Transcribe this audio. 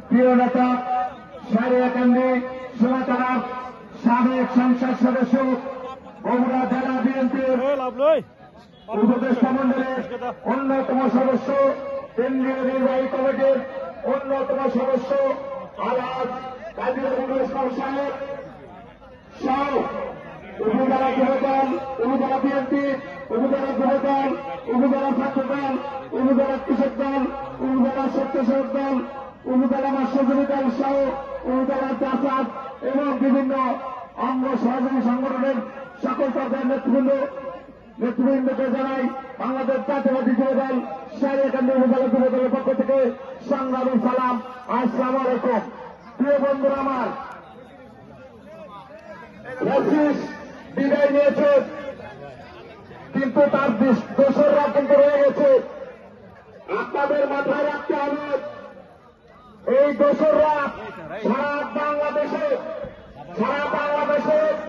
প্রিয় নেতা সারিয়াকান্দি সোনাতলার সাবেক সংসদ সদস্য বগুড়া জেলা বিএনপির উপদেষ্টা মন্ডলের অন্যতম সদস্য, কেন্দ্রীয় নির্বাহী কমিটির অন্যতম সদস্য আলহাজ কাজী নজরুল ইসলাম সাহেব সহ উপজেলা যুবদল, উপজেলা বিএনপি, উপজেলা যুবদল, উপজেলা ছাত্র দল, উপজেলা কৃষক দল, উপজেলা স্বেচ্ছাসেবক দল, উপজেলা মৎস্যজীবী দল সহ উপজেলা জাসাদ এবং বিভিন্ন অঙ্গ সহযোগী সংগঠনের সকল পর্যায়ের নেতৃবৃন্দকে জানাই বাংলাদেশ জাতীয়বাদী যুবদল সারিয়াকান্দি উপজেলা যুবদলের পক্ষ থেকে সংগ্রামী সালাম। আসসালামু আলাইকুম। প্রিয় বন্ধুরা আমার, বিদায় নিয়েছে কিন্তু তার দোসররা কিন্তু রয়ে গেছে। আপনাদের মাথায় রাখতে হবে এই দোসররা সারা